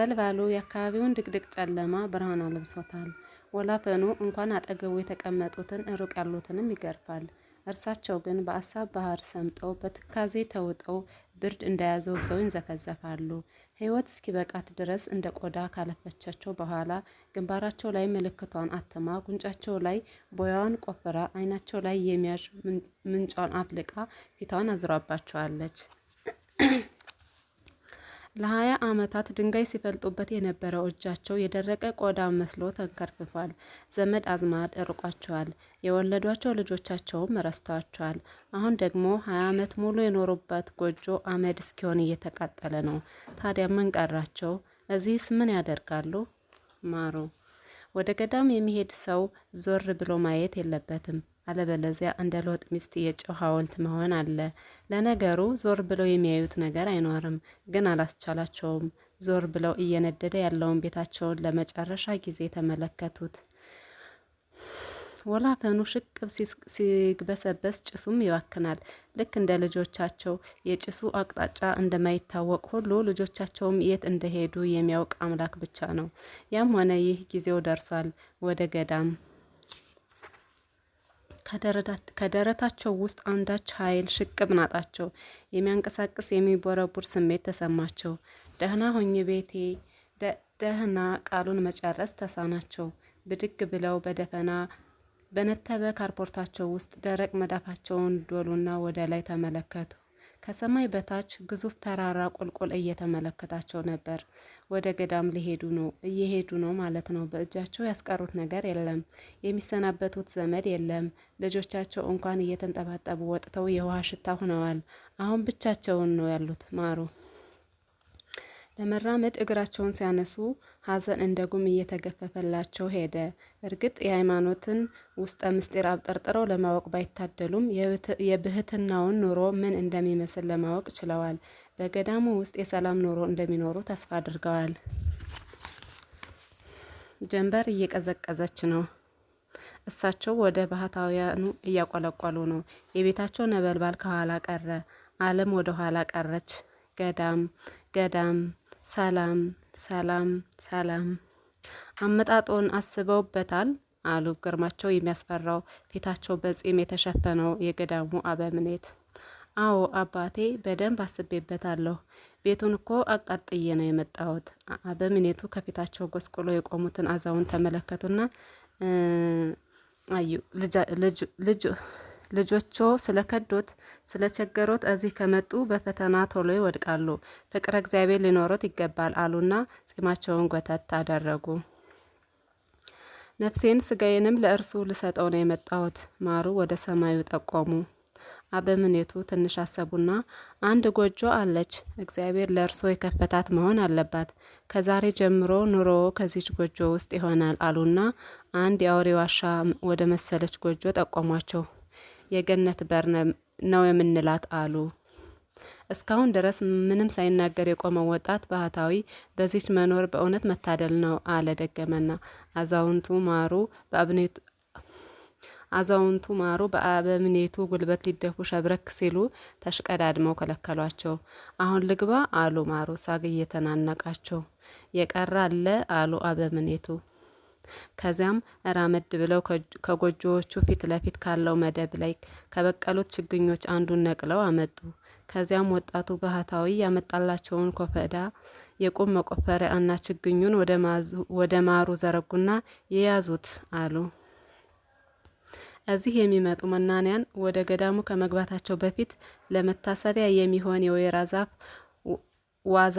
ነበልባሉ የአካባቢውን ድቅድቅ ጨለማ ብርሃን አልብሶታል። ወላፈኑ እንኳን አጠገቡ የተቀመጡትን ሩቅ ያሉትንም ይገርፋል። እርሳቸው ግን በአሳብ ባህር ሰምጠው በትካዜ ተውጠው ብርድ እንደያዘው ሰው ይንዘፈዘፋሉ። ሕይወት እስኪበቃት ድረስ እንደ ቆዳ ካለፈቻቸው በኋላ ግንባራቸው ላይ ምልክቷን አትማ፣ ጉንጫቸው ላይ ቦያዋን ቆፍራ፣ አይናቸው ላይ የሚያዥ ምንጯን አፍልቃ ፊቷን አዙራባቸዋለች። ለ20 ዓመታት ድንጋይ ሲፈልጡበት የነበረው እጃቸው የደረቀ ቆዳ መስሎ ተንከርፍፏል። ዘመድ አዝማድ እርቋቸዋል። የወለዷቸው ልጆቻቸውም ረስተዋቸዋል። አሁን ደግሞ 20 ዓመት ሙሉ የኖሩበት ጎጆ አመድ እስኪሆን እየተቃጠለ ነው። ታዲያ ምን ቀራቸው? እዚህስ ምን ያደርጋሉ? ማሩ ወደ ገዳም የሚሄድ ሰው ዞር ብሎ ማየት የለበትም። አለበለዚያ እንደ ሎጥ ሚስት የጨው ሐውልት መሆን አለ። ለነገሩ ዞር ብለው የሚያዩት ነገር አይኖርም፣ ግን አላስቻላቸውም። ዞር ብለው እየነደደ ያለውን ቤታቸውን ለመጨረሻ ጊዜ ተመለከቱት። ወላፈኑ ሽቅብ ሲግበሰበስ ጭሱም ይባክናል። ልክ እንደ ልጆቻቸው የጭሱ አቅጣጫ እንደማይታወቅ ሁሉ ልጆቻቸውም የት እንደሄዱ የሚያውቅ አምላክ ብቻ ነው። ያም ሆነ ይህ ጊዜው ደርሷል። ወደ ገዳም ከደረታቸው ውስጥ አንዳች ኃይል ሽቅብ ናጣቸው። የሚያንቀሳቅስ የሚቦረቡር ስሜት ተሰማቸው። ደህና ሆኜ ቤቴ ደህና ቃሉን መጨረስ ተሳናቸው። ብድግ ብለው በደፈና በነተበ ካርፖርታቸው ውስጥ ደረቅ መዳፋቸውን ዶሉና ወደ ላይ ተመለከቱ። ከሰማይ በታች ግዙፍ ተራራ ቁልቁል እየተመለከታቸው ነበር። ወደ ገዳም እየሄዱ ነው ማለት ነው። በእጃቸው ያስቀሩት ነገር የለም። የሚሰናበቱት ዘመድ የለም። ልጆቻቸው እንኳን እየተንጠባጠቡ ወጥተው የውሃ ሽታ ሆነዋል። አሁን ብቻቸውን ነው ያሉት። ማሩ ለመራመድ እግራቸውን ሲያነሱ ሐዘን እንደ ጉም እየተገፈፈላቸው ሄደ። እርግጥ የሃይማኖትን ውስጠ ምስጢር አብጠርጥረው ለማወቅ ባይታደሉም የብህትናውን ኑሮ ምን እንደሚመስል ለማወቅ ችለዋል። በገዳሙ ውስጥ የሰላም ኑሮ እንደሚኖሩ ተስፋ አድርገዋል። ጀንበር እየቀዘቀዘች ነው። እሳቸው ወደ ባህታውያኑ እያቆለቆሉ ነው። የቤታቸው ነበልባል ከኋላ ቀረ። ዓለም ወደ ኋላ ቀረች። ገዳም ገዳም፣ ሰላም ሰላም ሰላም። አመጣጦን አስበውበታል? አሉ ግርማቸው የሚያስፈራው ፊታቸው በጺም የተሸፈነው የገዳሙ አበምኔት። አዎ አባቴ፣ በደንብ አስቤበታለሁ። ቤቱን እኮ አቃጥዬ ነው የመጣሁት። አበምኔቱ ከፊታቸው ጎስቁሎ የቆሙትን አዛውንት ተመለከቱና አዩ ልጆቹ ስለከዶት ስለቸገሮት እዚህ ከመጡ በፈተና ቶሎ ይወድቃሉ። ፍቅረ እግዚአብሔር ሊኖሩት ይገባል አሉና ጺማቸውን ጎተት አደረጉ። ነፍሴን ስጋዬንም ለእርሱ ልሰጠው ነው የመጣሁት። ማሩ ወደ ሰማዩ ጠቆሙ። አበምኔቱ ትንሽ አሰቡና አንድ ጎጆ አለች፣ እግዚአብሔር ለእርሶ የከፈታት መሆን አለባት። ከዛሬ ጀምሮ ኑሮ ከዚች ጎጆ ውስጥ ይሆናል አሉና አንድ የአውሬ ዋሻ ወደ መሰለች ጎጆ ጠቆሟቸው። የገነት በር ነው የምንላት አሉ። እስካሁን ድረስ ምንም ሳይናገር የቆመው ወጣት ባህታዊ በዚች መኖር በእውነት መታደል ነው አለ ደገመና። አዛውንቱ ማሩ በአበምኔቱ ጉልበት ሊደፉ ሸብረክ ሲሉ ተሽቀዳድመው ከለከሏቸው። አሁን ልግባ አሉ ማሩ ሳግ እየተናነቃቸው። የቀረ አለ አሉ አበምኔቱ። ከዚያም ራመድ ብለው ከጎጆዎቹ ፊት ለፊት ካለው መደብ ላይ ከበቀሉት ችግኞች አንዱን ነቅለው አመጡ። ከዚያም ወጣቱ ባህታዊ ያመጣላቸውን ኮፈዳ፣ የቁም መቆፈሪያ እና ችግኙን ወደ ማሩ ዘረጉና የያዙት አሉ። እዚህ የሚመጡ መናንያን ወደ ገዳሙ ከመግባታቸው በፊት ለመታሰቢያ የሚሆን የወይራ ዛፍ ዋዛ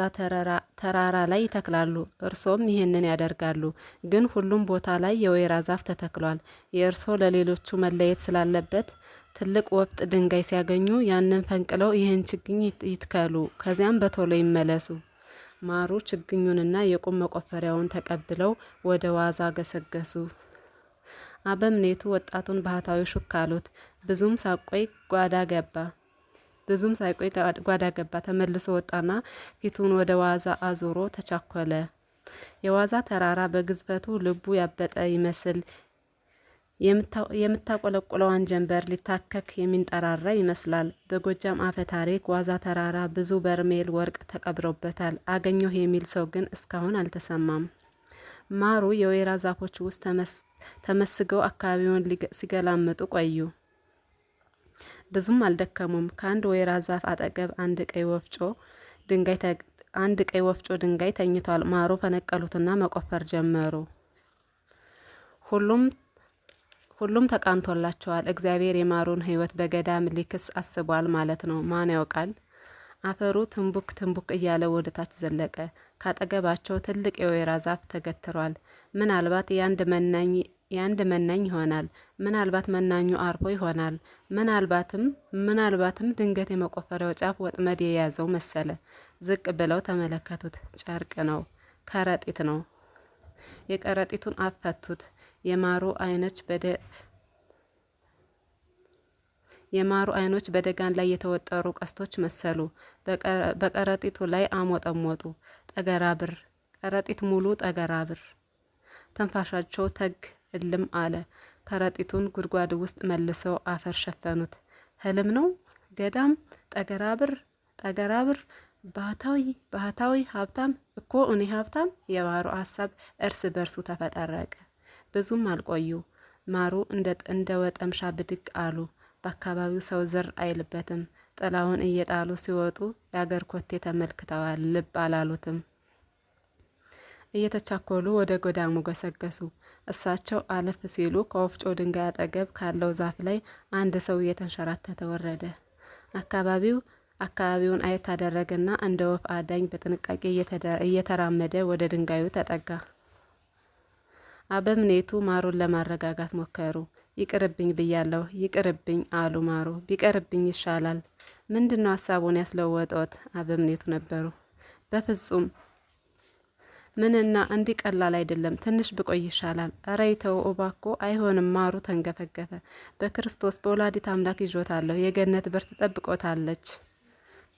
ተራራ ላይ ይተክላሉ። እርሶም ይህንን ያደርጋሉ። ግን ሁሉም ቦታ ላይ የወይራ ዛፍ ተተክሏል። የእርሶ ለሌሎቹ መለየት ስላለበት ትልቅ ወፍጥ ድንጋይ ሲያገኙ ያንን ፈንቅለው ይህን ችግኝ ይትከሉ። ከዚያም በቶሎ ይመለሱ። ማሩ ችግኙንና የቁም መቆፈሪያውን ተቀብለው ወደ ዋዛ ገሰገሱ። አበምኔቱ ወጣቱን ባህታዊ ሹክ አሉት። ብዙም ሳይቆይ ጓዳ ገባ። ተመልሶ ወጣና ፊቱን ወደ ዋዛ አዙሮ ተቻኮለ። የዋዛ ተራራ በግዝፈቱ ልቡ ያበጠ ይመስል የምታቆለቁለዋን ጀንበር ሊታከክ የሚንጠራራ ይመስላል። በጎጃም አፈ ታሪክ ዋዛ ተራራ ብዙ በርሜል ወርቅ ተቀብሮበታል። አገኘሁ የሚል ሰው ግን እስካሁን አልተሰማም። ማሩ የወይራ ዛፎች ውስጥ ተመስገው አካባቢውን ሲገላምጡ ቆዩ። ብዙም አልደከሙም። ከአንድ ወይራ ዛፍ አጠገብ አንድ ቀይ ወፍጮ ድንጋይ ተኝቷል። ማሩ ፈነቀሉትና መቆፈር ጀመሩ። ሁሉም ተቃንቶላቸዋል። እግዚአብሔር የማሩን ሕይወት በገዳም ሊክስ አስቧል ማለት ነው። ማን ያውቃል? አፈሩ ትንቡክ ትንቡክ እያለ ወደ ታች ዘለቀ። ካጠገባቸው ትልቅ የወይራ ዛፍ ተገትሯል። ምናልባት የአንድ መናኝ ይሆናል። ምናልባት መናኙ አርፎ ይሆናል። ምናልባትም ድንገት የመቆፈሪያው ጫፍ ወጥመድ የያዘው መሰለ። ዝቅ ብለው ተመለከቱት። ጨርቅ ነው፣ ከረጢት ነው። የከረጢቱን አፍ ፈቱት። የማሩ አይኖች በደጋን ላይ የተወጠሩ ቀስቶች መሰሉ። በከረጢቱ ላይ አሞጠሞጡ። ጠገራብር፣ ከረጢት ሙሉ ጠገራብር። ተንፋሻቸው ተግ እልም አለ። ከረጢቱን ጉድጓድ ውስጥ መልሰው አፈር ሸፈኑት። ህልም ነው? ገዳም? ጠገራብር? ባህታዊ ሀብታም እኮ እኔ ሀብታም። የማሩ ሀሳብ እርስ በርሱ ተፈጠረቀ። ብዙም አልቆዩ። ማሩ እንደ ወጠምሻ ብድግ አሉ። በአካባቢው ሰው ዝር አይልበትም። ጥላውን እየጣሉ ሲወጡ የአገር ኮቴ ተመልክተዋል። ልብ አላሉትም። እየተቻኮሉ ወደ ጎዳሙ ገሰገሱ። እሳቸው አለፍ ሲሉ ከወፍጮ ድንጋይ አጠገብ ካለው ዛፍ ላይ አንድ ሰው እየተንሸራተተ ወረደ። አካባቢውን አየት አደረገና እንደ ወፍ አዳኝ በጥንቃቄ እየተራመደ ወደ ድንጋዩ ተጠጋ። አበምኔቱ ማሩን ለማረጋጋት ሞከሩ። ይቅርብኝ ብያለሁ፣ ይቅርብኝ አሉ ማሩ። ቢቀርብኝ ይሻላል። ምንድነው ሀሳቡን ያስለወጠዎት? አበምኔቱ ነበሩ። በፍጹም ምንና እንዲህ ቀላል አይደለም። ትንሽ ብቆይ ይሻላል። እረ ይተው እባክዎ። አይሆንም። ማሩ ተንገፈገፈ። በክርስቶስ በወላዲት አምላክ ይዞታለሁ። የገነት በር ትጠብቆታለች።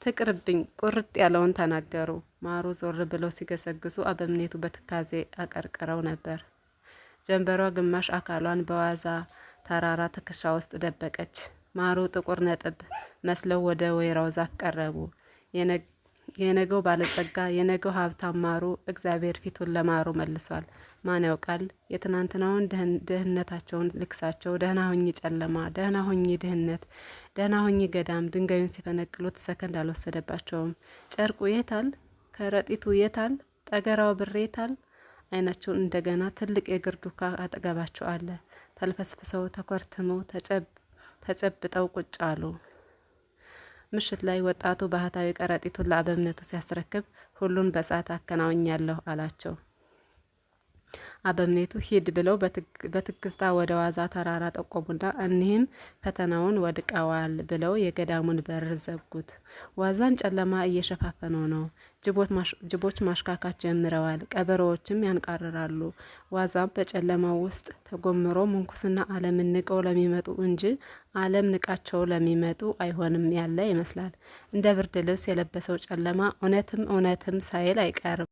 ትቅርብኝ። ቁርጥ ያለውን ተናገሩ። ማሩ ዞር ብለው ሲገሰግሱ አበምኔቱ በትካዜ አቀርቅረው ነበር። ጀንበሯ ግማሽ አካሏን በዋዛ ተራራ ትከሻ ውስጥ ደበቀች። ማሩ ጥቁር ነጥብ መስለው ወደ ወይራው ዛፍ ቀረቡ። የነገው ባለጸጋ፣ የነገው ሀብታም ማሩ። እግዚአብሔር ፊቱን ለማሩ መልሷል። ማን ያውቃል? የትናንትናውን ድህነታቸውን ልክሳቸው። ደህና ሁኚ ጨለማ፣ ደህና ሁኚ ድህነት፣ ደህና ሁኚ ገዳም። ድንጋዩን ሲፈነቅሉት ሰከንድ አልወሰደባቸውም። ጨርቁ የታል? ከረጢቱ የታል? ጠገራው ብር የታል? አይናቸውን እንደገና ትልቅ የእግር ዱካ አጠገባቸው አለ። ተልፈስፍሰው ተኮርትመው ተጨብጠው ቁጭ አሉ። ምሽት ላይ ወጣቱ ባህታዊ ከረጢቱን ለአበምኔቱ ሲያስረክብ ሁሉን በሰዓት አከናውኛለሁ አላቸው። አበምኔቱ ሂድ ብለው በትግስታ ወደ ዋዛ ተራራ ጠቆሙና እኒህም ፈተናውን ወድቀዋል ብለው የገዳሙን በር ዘጉት። ዋዛን ጨለማ እየሸፋፈነው ነው። ጅቦች ማሽካካት ጀምረዋል። ቀበሮዎችም ያንቃርራሉ። ዋዛም በጨለማው ውስጥ ተጎምሮ ምንኩስና ዓለምን ንቀው ለሚመጡ እንጂ ዓለም ንቃቸው ለሚመጡ አይሆንም ያለ ይመስላል። እንደ ብርድ ልብስ የለበሰው ጨለማ እውነትም ሳይል አይቀርም።